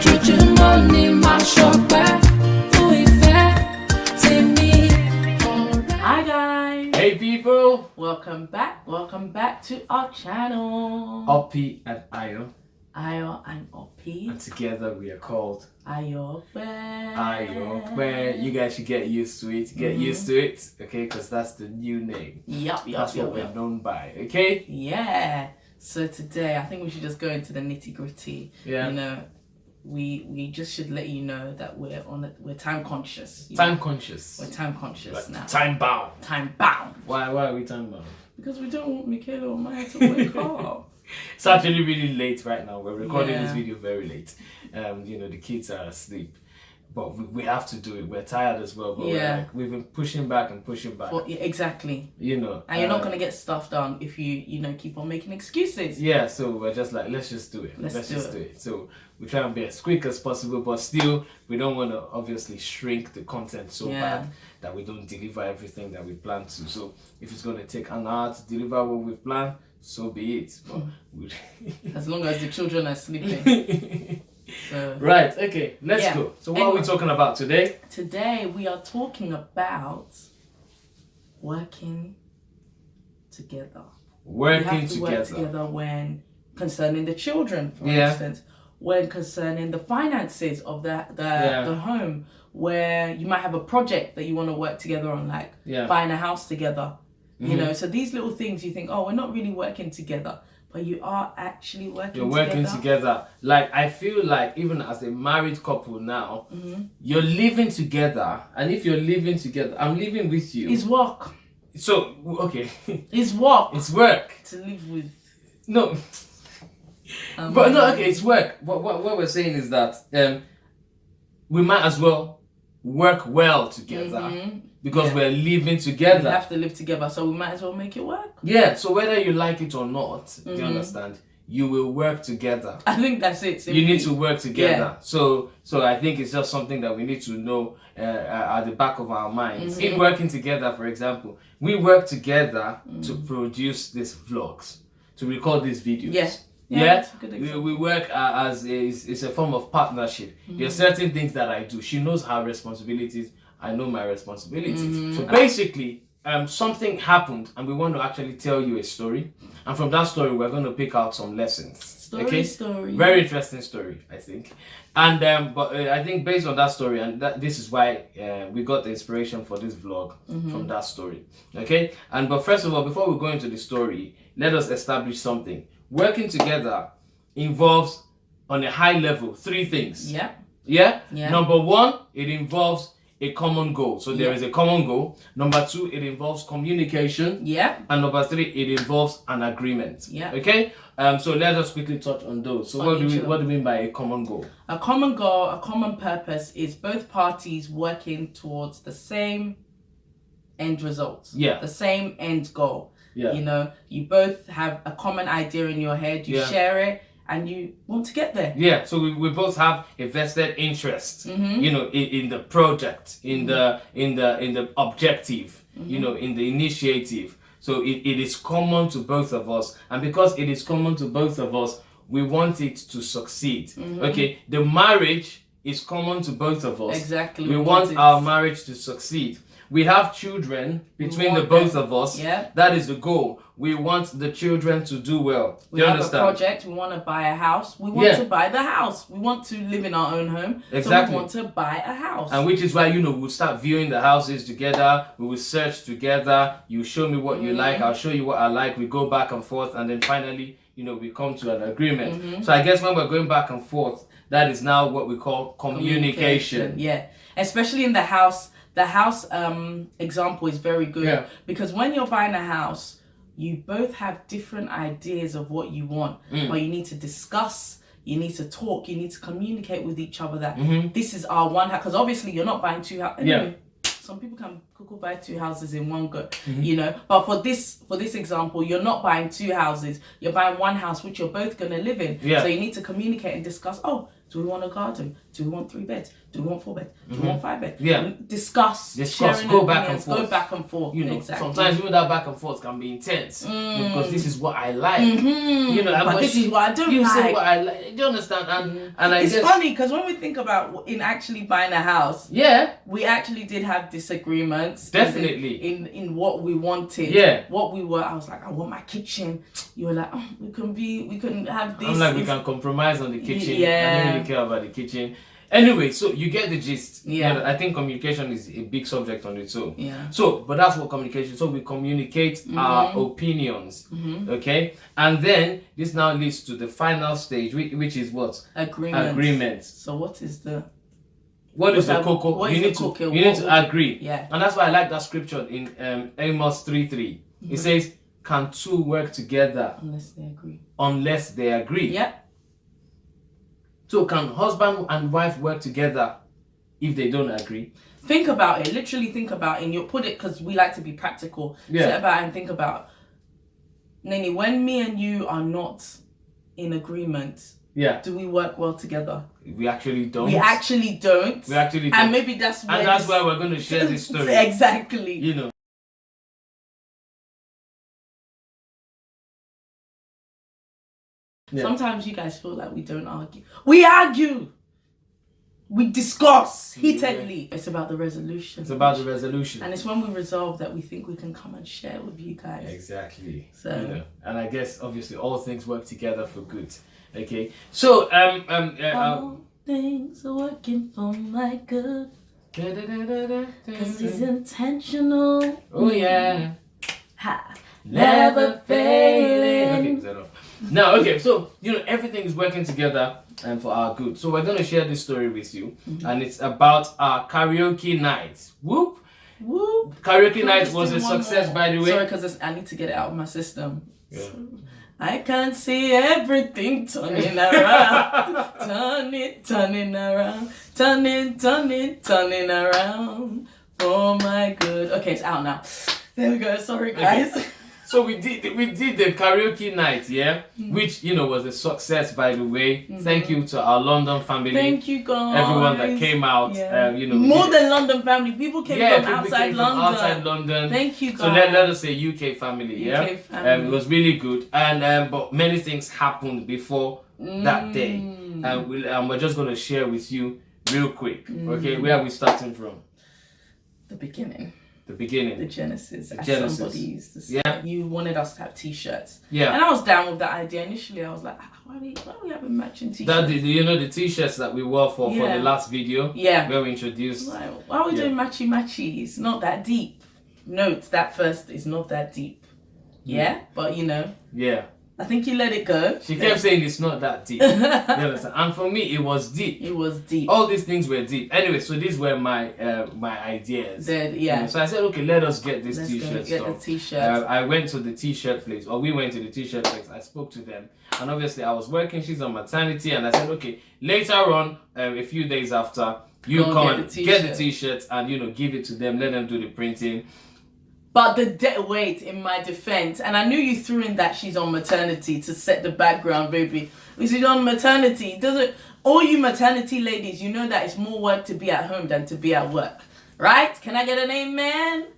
ojoojúmọ́ ni màá ṣọpẹ́ fún ìfẹ́ tèmi. Hi guys! Hey people! Welcome back to our channel. Ayope and Ayo. Ayo and Ope. And together we are called Ayope. Ayope. You guys should get used to it. Get used to it, okay? Because that's the new name. That's what we're known by, okay? Yeah. So today, I think we should just go into the nitty gritty. Yeah. You know, we just should let you know that we're time conscious. Time conscious. We're time conscious like now. Time bound. Time bound. Why are we time bound? Because we don't want Michaela or Maya to wake up. It's actually really late right now. We're recording this video very late. You know, the kids are asleep. But we have to do it. We're tired as well. But we've been pushing back. Well, yeah, exactly. You know. And you're not going to get stuff done if you keep on making excuses. Yeah, so we're just like, let's just do it. Let's just do it. So we try and be as quick as possible, but still, we don't want to obviously shrink the content so bad that we don't deliver everything that we plan to. So if it's going to take an hour to deliver what we've planned, so be it. But as long as the children are sleeping. So, right, okay, let's go. So what are we talking about today? Today we are talking about working together. Working together. Work together when concerning the children, for instance, when concerning the finances of the home, where you might have a project that you want to work together on, like buying a house together. You know, so these little things you think, oh, we're not really working together. But you are actually working together. You're working together. Like, I feel like even as a married couple now, you're living together. And if you're living together, I'm living with you. It's work. So, okay. It's work. It's work. To live with. No. But no, okay, it's work. What we're saying is that we might as well work well together. Because we're living together. We have to live together, so we might as well make it work. Yeah, so whether you like it or not, do you understand? You will work together. I think that's it. Simply. You need to work together. So I think it's just something that we need to know at the back of our minds. In working together, for example, we work together to produce these vlogs, to record these videos. Yeah, we work as it's a form of partnership. There are certain things that I do. She knows her responsibilities. I know my responsibilities. So basically, something happened and we want to actually tell you a story. And from that story, we're going to pick out some lessons. Story. Very interesting story, I think. And but I think based on that story, and this is why we got the inspiration for this vlog from that story. Okay? But first of all, before we go into the story, let us establish something. Working together involves, on a high level, 3 things. Yeah? Number 1, it involves a common goal. So there is a common goal. Number 2, it involves communication. And number 3, it involves an agreement. Okay? So let us quickly touch on those. So what do we mean by a common goal? A common goal, a common purpose is both parties working towards the same end result. The same end goal. You know, you both have a common idea in your head, you share it, and you want to get there. So we both have a vested interest, you know, in the project, in the objective, you know, in the initiative. So it is common to both of us, and because it is common to both of us, we want it to succeed. Okay, the marriage is common to both of us. Exactly. We want our marriage to succeed. We have children between the both of us. That is the goal. We want the children to do well. We have a project. We want to buy a house. We want to buy the house. We want to live in our own home. So we want to buy a house. And which is why, you know, we'll start viewing the houses together. We will search together. You show me what you like. I'll show you what I like. We go back and forth. And then finally, you know, we come to an agreement. So I guess when we're going back and forth, that is now what we call communication. Especially in the house. The house example is very good because when you're buying a house, you both have different ideas of what you want, but you need to discuss, you need to talk, you need to communicate with each other that this is our one house, because obviously you're not buying 2 houses. Anyway, some people can could buy 2 houses in one go, you know. But for this example, you're not buying 2 houses. You're buying 1 house, which you're both going to live in. Yeah. So you need to communicate and discuss, oh, do we want a garden? Do we want 3 beds? Do we want 4 beds? Do we want 5 beds? Yeah. Discuss. Go back and forth. Go back and forth. You know, exactly. Sometimes even that back and forth can be intense because this is what I like. You know, but this is what I don't like. You say what I like. Do you understand? And it's funny because when we think about in actually buying a house, we actually did have disagreements. Definitely. In what we wanted. Yeah. What we were. I was like, I want my kitchen. You were like, oh, we couldn't have this. I'm like, we can compromise on the kitchen. Yeah. I don't really care about the kitchen. Anyway, so you get the gist. Yeah. You know, I think communication is a big subject on its own. Yeah. So, but that's what communication. So we communicate our opinions. Okay. And then this now leads to the final stage, which is what? Agreement. So what is the? What is the cocoa? You need to agree. Yeah. And that's why I like that scripture in Amos 3:3. It says, "Can 2 work together unless they agree?" Yeah. So can husband and wife work together if they don't agree? Think about it. Literally think about it. And you'll put it, because we like to be practical. Yeah. Sit about and think about, Nene, when me and you are not in agreement, do we work well together? We actually don't. And maybe that's where that's why we're going to share this story. Exactly. You know. Yeah. Sometimes you guys feel like we don't argue. We argue. We discuss heatedly. It's about the resolution. And it's when we resolve that we think we can come and share with you guys. Exactly. So, you know, and I guess obviously all things work together for good. Okay. So all things are working for my good. Cause he's intentional. Oh yeah. Never failing. Okay, now, okay, so, you know, everything is working together and for our good. So we're going to share this story with you. And it's about our karaoke night. Whoop. Whoop. Karaoke night was a success, by the way. Sorry, because I need to get it out of my system. Yeah. So, I can't see everything turning around. turning around. Turning around. For my good. Okay, it's out now. There we go. Sorry, guys. Okay. So we did the karaoke night, which, you know, was a success, by the way. Thank you to our London family. Thank you, guys. Everyone that came out. You know, more than London family. People came from outside London. Thank you, guys. So let us say UK family. UK family. It was really good, and but many things happened before that day, and we're just gonna share with you real quick. Okay, where are we starting from? The beginning. The Genesis. Somebody used to say. Yeah. You wanted us to have t-shirts. Yeah. And I was down with that idea. Initially, I was like, why are we having matching t-shirts? You know the t-shirts that we wore for the last video? Yeah. Where we introduced. Like, why are we doing matchy? It's not that deep. Note, that first is not that deep. Yeah? But, you know. Yeah. I think you let it go. She kept saying it's not that deep. You understand? And for me, it was deep. It was deep. All these things were deep. Anyway, so these were my my ideas. You know, so I said, okay, let us get this t-shirt stuff. Get the t-shirt. I went to the t-shirt place, or we went to the t-shirt place. I spoke to them, and obviously I was working. She's on maternity, and I said, okay, later on, a few days after, you come and get the t-shirts and, you know, give it to them. Let them do the printing. But wait, in my defense, and I knew you threw in that she's on maternity to set the background, baby. She's on maternity. All you maternity ladies, you know that it's more work to be at home than to be at work. Right? Can I get an amen?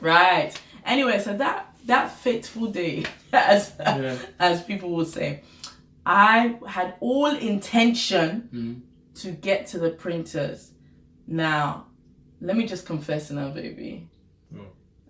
Right. Anyway, so that fateful day, as people would say, I had all intention to get to the printers. Now, let me just confess now, baby.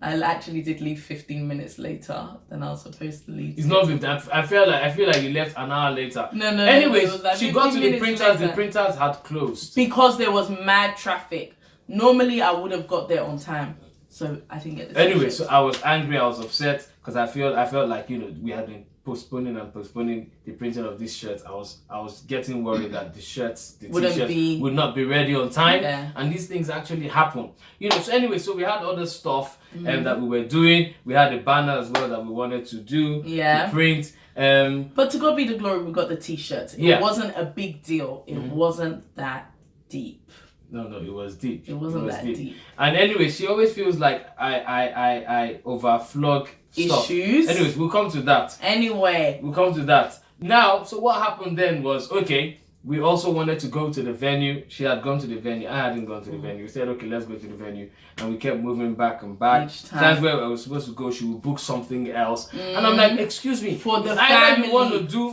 I actually did leave 15 minutes later than I was supposed to leave. It's not 15. I feel like you left an hour later. No. Anyways, like she got to the printers. Later. The printers had closed because there was mad traffic. Normally, I would have got there on time, so I didn't get the Anyway, so I was angry. I was upset because I felt like, you know, we had been postponing the printing of these shirts. I was getting worried that the t-shirts would not be ready on time, and these things actually happen. You know. So anyway, so we had other stuff that we were doing. We had a banner as well that we wanted to do. To print. But to God be the glory, we got the t-shirts. It wasn't a big deal. It wasn't that deep. No, it was deep. It wasn't that deep. And anyway, she always feels like I overflog stuff. Issues. Anyways, we'll come to that. We'll come to that. Now, so what happened then was, okay, we also wanted to go to the venue. She had gone to the venue. I hadn't gone to the venue. We said, okay, let's go to the venue. And we kept moving back and back. Each time. Times where I was supposed to go, she would book something else. And I'm like, excuse me. For the family.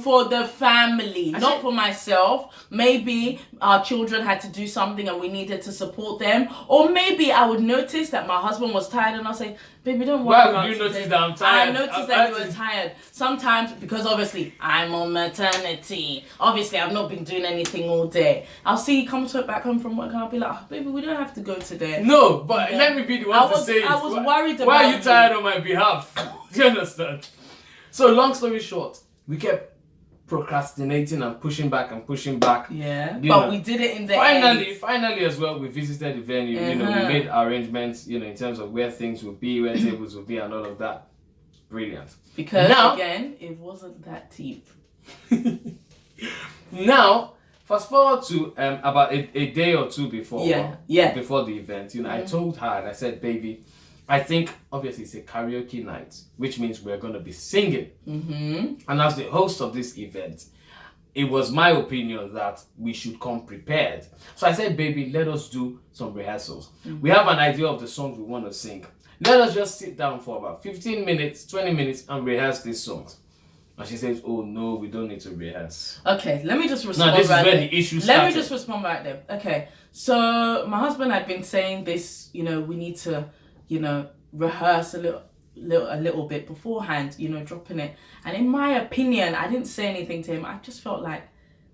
For the family. Not for myself. Maybe our children had to do something and we needed to support them. Or maybe I would notice that my husband was tired and I'll say, baby, don't worry. Why would you notice that I'm tired? I noticed that you were tired. Sometimes, because obviously I'm on maternity. Obviously, I've not been doing anything all day. I'll see you come back home from work and I'll be like, oh, baby, we don't have to go today. No, but let me be the one to say it. I was worried about why are you tired on my behalf? Do you understand? So long story short, we kept procrastinating and pushing back. Yeah. But we did it in the end. Finally as well, we visited the venue. We made arrangements, in terms of where things would be, where tables would be and all of that. Brilliant. Because now, again, it wasn't that deep. Now, fast forward to about a day or two before before the event, I told her and I said, baby, I think obviously it's a karaoke night, which means we're going to be singing. And as the host of this event, it was my opinion that we should come prepared. So I said, baby, let us do some rehearsals. We have an idea of the songs we want to sing. Let us just sit down for about 15 minutes, 20 minutes and rehearse these songs. And she says, oh no, we don't need to rehearse. Okay, let me just respond. Now this is where the issue started. Let me just respond right there. Okay, so my husband had been saying this, we need to, rehearse a little bit beforehand, dropping it. And in my opinion, I didn't say anything to him. I just felt like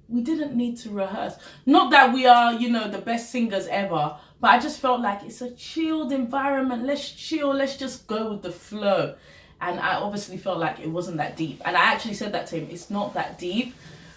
we didn't need to rehearse. Not that we are, the best singers ever, but I just felt like it's a chilled environment. Let's chill. Let's just go with the flow. And I obviously felt like it wasn't that deep. And I actually said that to him. It's not that deep.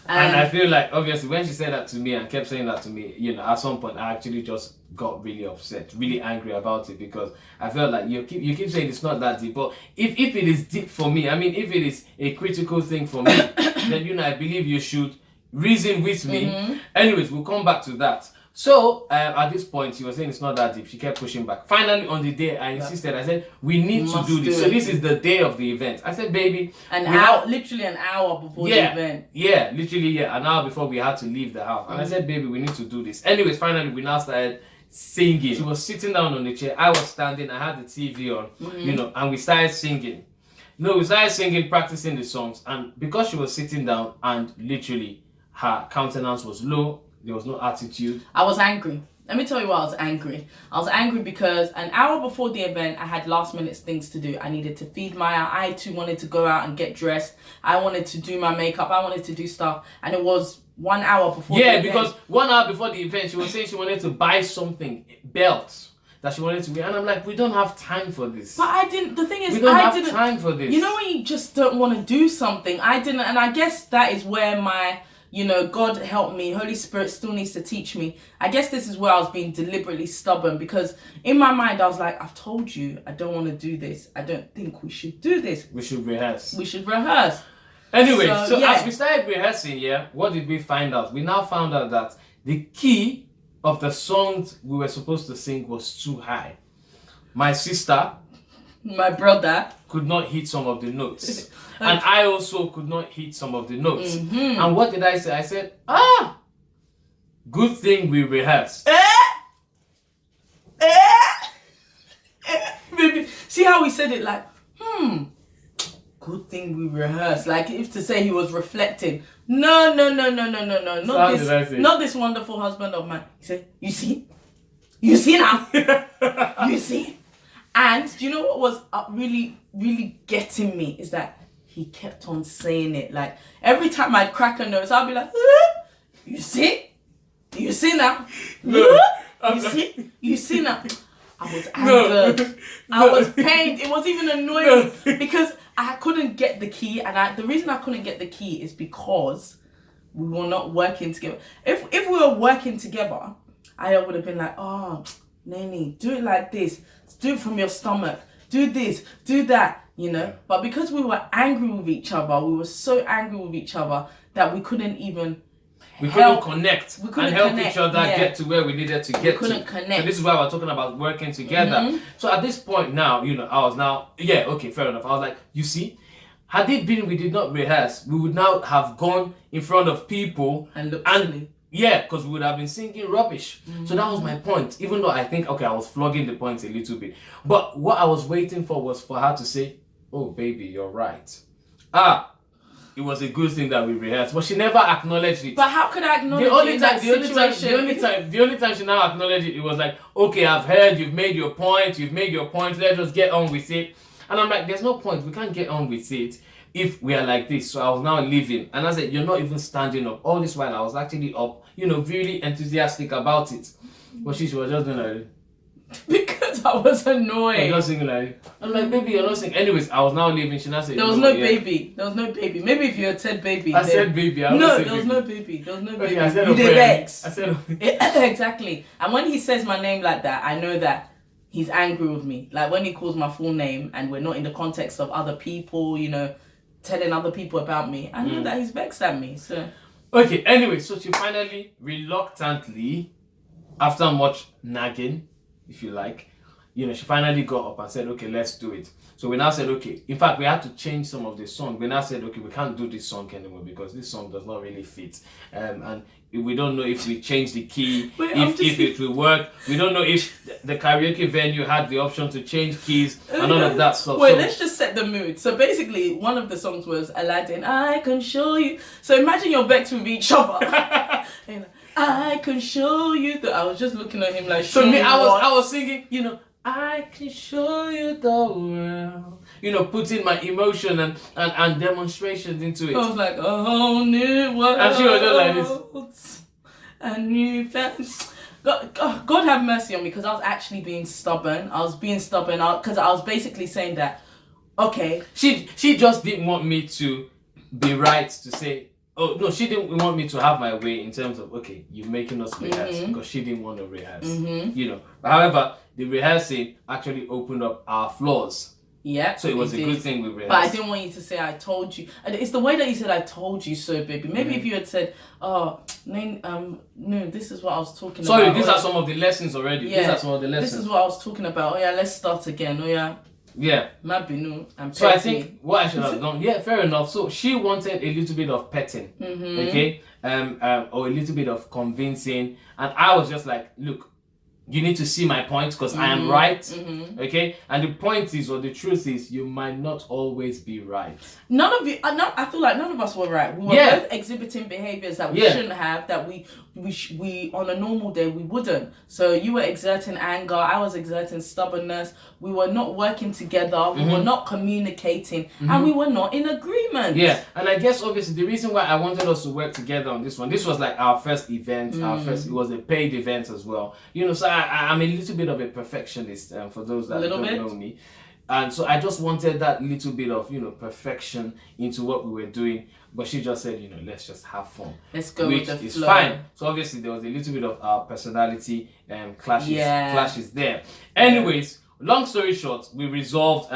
And I feel like, obviously, when she said that to me and kept saying that to me, at some point, I actually just got really upset, really angry about it, because I felt like you keep saying it's not that deep. But if it is deep for me, if it is a critical thing for me, then, I believe you should reason with me. Anyways, we'll come back to that. So, at this point, she was saying it's not that deep. She kept pushing back. Finally, on the day, I insisted. I said, we need to do this. So, this is the day of the event. I said, baby. Literally an hour before the event. Yeah, literally, an hour before we had to leave the house. And I said, baby, we need to do this. Anyways, finally, we now started singing. She was sitting down on the chair. I was standing. I had the TV on, and we started singing. We started singing, practicing the songs. And because she was sitting down and literally her countenance was low, there was no attitude. I was angry. Let me tell you why I was angry. I was angry because an hour before the event, I had last minute things to do. I needed to feed Maya. I too wanted to go out and get dressed. I wanted to do my makeup. I wanted to do stuff. And it was 1 hour before the event. Yeah, because 1 hour before the event, she was saying she wanted to buy something, belts, that she wanted to wear. And I'm like, we don't have time for this. But I didn't. The thing is, we don't have time for this. You know when you just don't want to do something? I didn't. And I guess that is where my... God help me, Holy Spirit still needs to teach me. I guess this is where I was being deliberately stubborn, because in my mind I was like, I've told you I don't want to do this. I don't think we should do this. We should rehearse. Anyway, so as we started rehearsing, what did we find out? We now found out that the key of the songs we were supposed to sing was too high. My sister, my brother, could not hit some of the notes. And I also could not hit some of the notes. And what did I say? I said, good thing we rehearsed. Baby, see how we said it like, good thing we rehearsed. Like if to say he was reflecting. No. Not this wonderful husband of mine. He said, you see now? You see? And do you know what was really, really getting me is that he kept on saying it. Like every time I'd crack a nose, I'd be like, you see? You see now? You see now? I was angered. I was pained. It was even annoying because I couldn't get the key. And the reason I couldn't get the key is because we were not working together. If we were working together, I would have been like, oh, Nene, do it like this. Do it from your stomach. Do this. Do that. But because we were angry with each other, we were so angry with each other that we couldn't even We couldn't connect and help each other get to where we needed to get to. We couldn't connect. So this is why we're talking about working together. So at this point now, I was now, fair enough. I was like, you see, had it been we did not rehearse, we would now have gone in front of people and looked silly. Yeah, because we would have been singing rubbish. So that was my point. Even though I think, I was flogging the point a little bit. But what I was waiting for was for her to say, oh, baby, you're right. It was a good thing that we rehearsed. But she never acknowledged it. But how could I acknowledge it? The only time she now acknowledged it was like, okay, I've heard, you've made your point, let's just get on with it. And I'm like, there's no point. We can't get on with it if we are like this. So I was now leaving. And I said, you're not even standing up. All this while I was actually up, really enthusiastic about it. But she was just doing like, because I was annoyed. I'm just singing like, I'm like, baby, you're not singing. Anyways, I was now leaving. She now said, there was no baby. There was no baby. Maybe if you had said baby. I said baby. There was no baby. There was no baby. I said you did X. I said exactly. And when he says my name like that, I know that he's angry with me. Like when he calls my full name and we're not in the context of other people, telling other people about me, I know that he's vexed at me. So okay, anyway, so she finally reluctantly, after much nagging, if you like, she finally got up and said, okay, let's do it. So we now said, okay, in fact, we had to change some of the song. We now said, okay, we can't do this song anymore because this song does not really fit. And we don't know if we change the key, if it will work. We don't know if the karaoke venue had the option to change keys and all of that stuff. Wait, let's just set the mood. So basically, one of the songs was Aladdin, I can show you. So imagine you're vexed with each other. And I can show you. I was just looking at him like, so me, I was singing, I can show you the world. Putting my emotion and demonstrations into it. I was like, a whole new world. And she was just like this. A new fence. God have mercy on me because I was actually being stubborn. I was being stubborn because I was basically saying that, okay. She just didn't want me to be right to say, oh, no, she didn't want me to have my way in terms of, okay, you're making us rehearse because she didn't want to rehearse. However, the rehearsing actually opened up our flaws. Yeah. So it was a good thing we rehearsed. But I didn't want you to say I told you. And it's the way that you said I told you so, baby. Maybe if you had said, no, this is what I was talking about. Sorry, these are some of the lessons already. Yeah. These are some of the lessons. This is what I was talking about. Oh yeah, let's start again. Oh yeah. Yeah. So I think what I should have done, fair enough. So she wanted a little bit of petting, okay, or a little bit of convincing, and I was just like, look, you need to see my point because I am right, okay? And the point is, or the truth is, you might not always be right. I feel like none of us were right. We were both exhibiting behaviors that we shouldn't have, that we on a normal day we wouldn't. So you were exerting anger, I was exerting stubbornness. We were not working together. We were not communicating, and we were not in agreement. Yeah, and I guess obviously the reason why I wanted us to work together on this one, this was like our first event. It was a paid event as well. So I'm a little bit of a perfectionist, for those that don't know me. And so I just wanted that little bit of, perfection into what we were doing. But she just said, let's just have fun. Let's go with the flow. Which is fine. So obviously there was a little bit of our personality clashes there. Anyways, long story short, we resolved.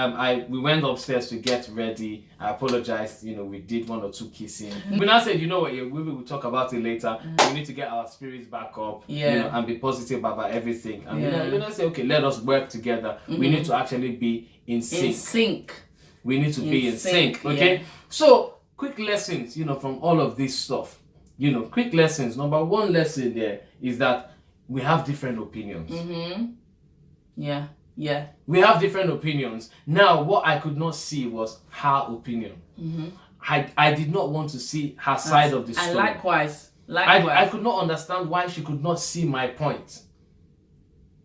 We went upstairs to get ready. I apologized. We did 1 or 2 kissing. We now said, you know what? We'll talk about it later. We need to get our spirits back up. And be positive about everything. And we say, okay, let us work together. We need to actually be in sync. We need to be in sync. Okay. Yeah. So quick lessons, from all of this stuff. Quick lessons. Number 1 lesson there is that we have different opinions. Yeah. Yeah. We have different opinions. Now, what I could not see was her opinion. I did not want to see her side of the story. And likewise. I could not understand why she could not see my point.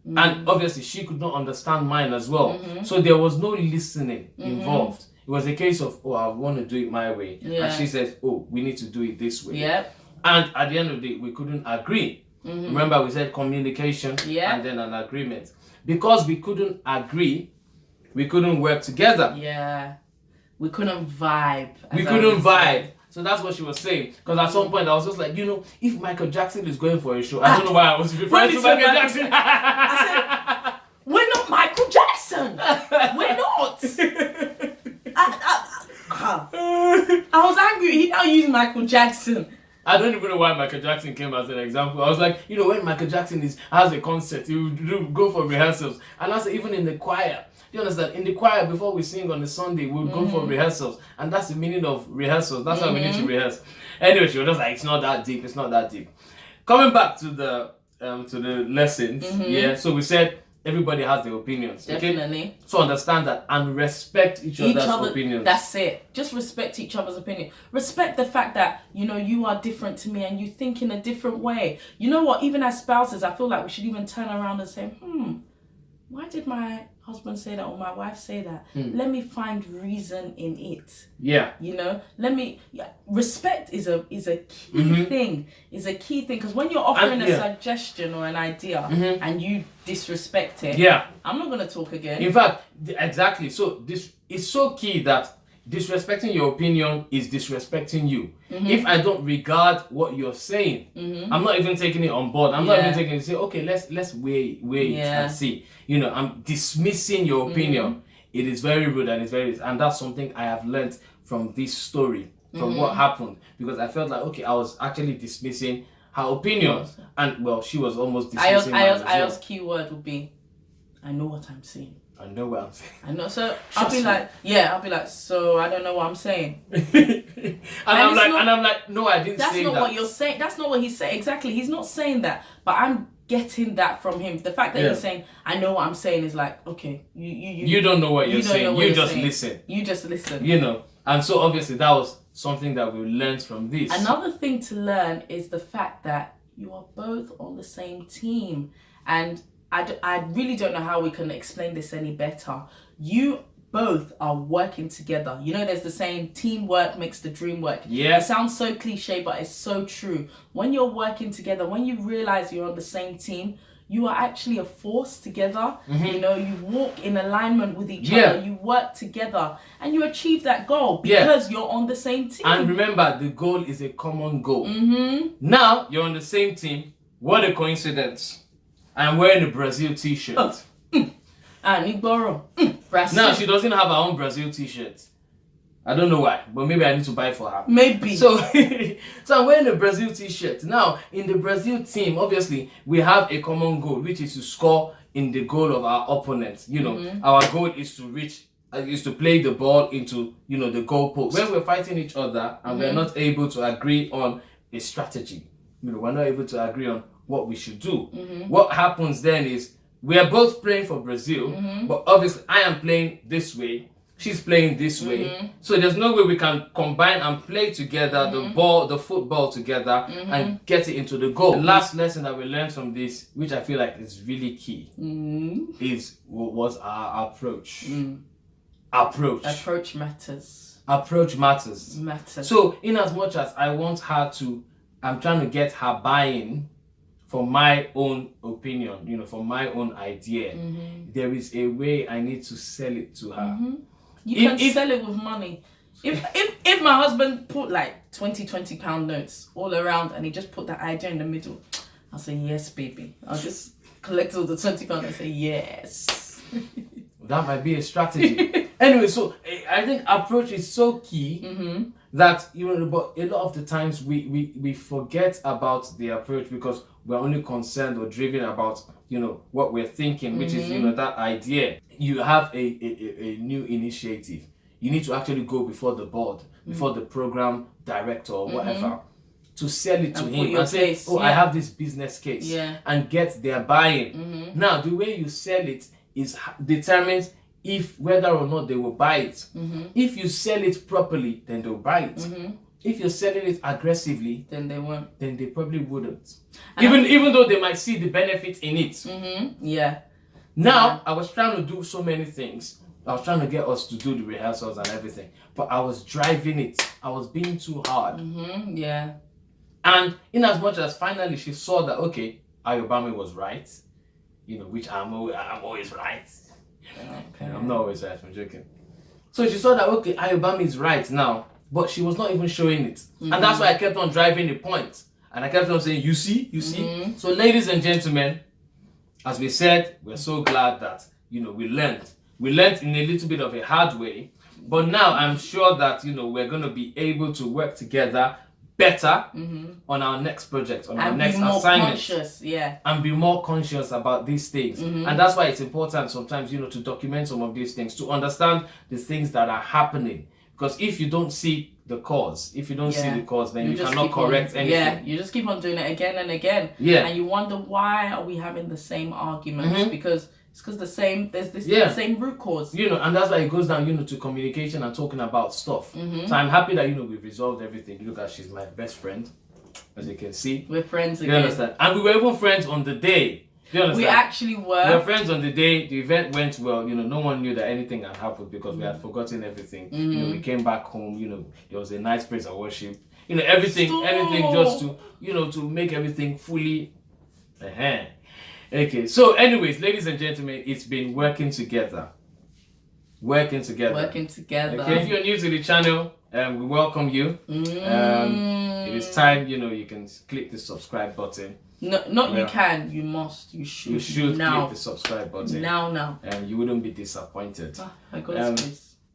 And obviously, she could not understand mine as well. So there was no listening involved. It was a case of, I want to do it my way. And she says, we need to do it this way. And at the end of the day, we couldn't agree. Remember, we said communication and then an agreement. Because we couldn't agree, we couldn't work together. Yeah. We couldn't vibe. We couldn't vibe. So that's what she was saying. Because at some point I was just like, if Michael Jackson is going for a show, I don't know why I was referring to Michael Jackson. I said, we're not Michael Jackson. We're not. I was angry. He now used Michael Jackson. I don't even know why Michael Jackson came as an example. I was like, when Michael Jackson has a concert, he would go for rehearsals. And that's even in the choir. You understand? In the choir, before we sing on the Sunday, we would go for rehearsals. And that's the meaning of rehearsals. That's why we need to rehearse. Anyway, she was just like, it's not that deep. It's not that deep. Coming back to the lessons, yeah. So we said everybody has their opinions. Definitely. Okay? So understand that and respect each other's opinions. That's it. Just respect each other's opinion. Respect the fact that, you are different to me and you think in a different way. You know what? Even as spouses, I feel like we should even turn around and say, why did my husband say that or my wife say that? Let me find reason in it. Yeah. Respect is a key thing. Is a key thing, because when you're offering a suggestion or an idea and you disrespect it, I'm not going to talk again. In fact, exactly. So this is so key that disrespecting your opinion is disrespecting you. If I don't regard what you're saying, I'm not even taking it on board. I'm not even taking it and say, okay, let's weigh it and see. I'm dismissing your opinion. It is very rude and that's something I have learned from this story, from what happened, because I felt like, okay, I was actually dismissing her opinion, and well, she was almost dismissing mine. Ayo's key word would be, I know what I'm saying. I know what I'm saying. I know. So I'll be like, so I don't know what I'm saying. and I'm like, no, I didn't say that. That's not what you're saying. That's not what he's saying. Exactly. He's not saying that. But I'm getting that from him. The fact that he's saying, I know what I'm saying, is like, okay, you don't know what you're saying. You just listen. You just listen. And so obviously that was something that we learned from this. Another thing to learn is the fact that you are both on the same team. And I really don't know how we can explain this any better. You both are working together. There's the saying, teamwork makes the dream work. Yeah. It sounds so cliche, but it's so true. When you're working together, when you realize you're on the same team, you are actually a force together. You walk in alignment with each other. You work together and you achieve that goal because you're on the same team. And remember, the goal is a common goal. Now, you're on the same team. What a coincidence. I'm wearing a Brazil t-shirt. Brazil. Now, she doesn't have her own Brazil t-shirt. I don't know why, but maybe I need to buy it for her. Maybe. So I'm wearing a Brazil t-shirt. Now, in the Brazil team, obviously, we have a common goal, which is to score in the goal of our opponents. Our goal is to play the ball into, the goal post. When we're fighting each other and we're not able to agree on a strategy, we're not able to agree on what we should do. What happens then is we are both playing for Brazil, but obviously I am playing this way, she's playing this way. So there's no way we can combine and play together the football together and get it into the goal. The last lesson that we learned from this, which I feel like is really key, was our approach. Approach matters. Approach matters. So in as much as I'm trying to get her buy-in for my own opinion, for my own idea, there is a way I need to sell it to her. You can sell it with money. If my husband put like 20 pound notes all around and he just put that idea in the middle, I'll say, yes, baby. I'll just collect all the 20 pound and say, yes. That might be a strategy. Anyway, so I think approach is so key that, but a lot of the times we forget about the approach because we're only concerned or driven about, what we're thinking, which is, that idea. You have a new initiative. You need to actually go before the board, before the program director or whatever, to sell it to him and say, I have this business case, and get their buy-in. Now, the way you sell it determines whether or not they will buy it. If you sell it properly, then they'll buy it. If you're selling it aggressively, then they won't. Then they probably wouldn't. Even though they might see the benefit in it. Now, I was trying to do so many things. I was trying to get us to do the rehearsals and everything, but I was driving it. I was being too hard. And in as much as finally she saw that, okay, Ayope was right, which I'm always right. Okay. I'm not always right, I'm joking. So she saw that, okay, Ayope is right now, but she was not even showing it. And that's why I kept on driving the point. And I kept on saying, you see? So ladies and gentlemen, as we said, we're so glad that, we learned. We learned in a little bit of a hard way, but now I'm sure that, we're going to be able to work together better on our next project, on our next assignment. Conscious, and be more conscious about these things. And that's why it's important sometimes, you know, to document some of these things, to understand the things that are happening. Because if you don't see the cause, then you cannot correct anything. Yeah, you just keep on doing it again and again. Yeah. And you wonder, why are we having the same arguments? Because it's because the same root cause. You know, and that's why it goes down, you know, to communication and talking about stuff. So I'm happy that, you know, we've resolved everything. Look at, she's my best friend, as you can see. We're friends again. You understand? And we were even friends on the day. You understand? We actually were. We were friends on the day. The event went well. You know, no one knew that anything had happened because we had forgotten everything. You know, we came back home. You know, there was a nice praise and worship. You know, everything just to, you know, to make everything fully. Okay, so anyways, ladies and gentlemen, it's been working together. Okay? If you're new to the channel, we welcome you. It is time, you know, you can click the subscribe button. No, you can. You must. You should. You should click the subscribe button. Now. You wouldn't be disappointed. I got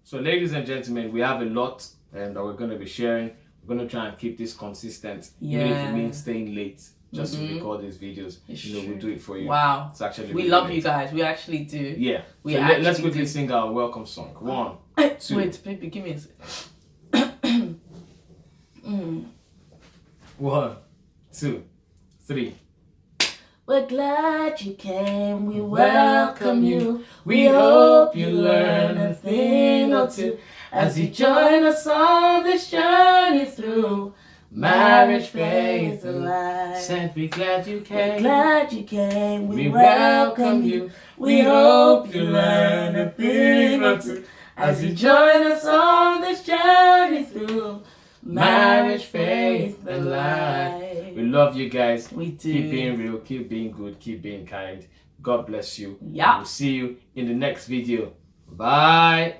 so, ladies and gentlemen, we have a lot that we're going to be sharing. We're going to try and keep this consistent. Even if it means staying late just to record these videos. You know, we'll do it for you. Wow. It's actually we love you guys. We actually do. Yeah. Let's quickly sing our welcome song. 1, 2. Wait, baby, give me a second. 1, 2, 3. We're glad you came, we welcome you. We hope you learn a thing or two as you join us on this journey through marriage, faith, and life. Said we're glad you came. We're glad you came, we welcome you. We hope you learn a thing or two as you join us on this journey through marriage, faith, and life. We love you guys. We do. Keep being real, keep being good, keep being kind. God bless you. Yeah. We'll see you in the next video. Bye.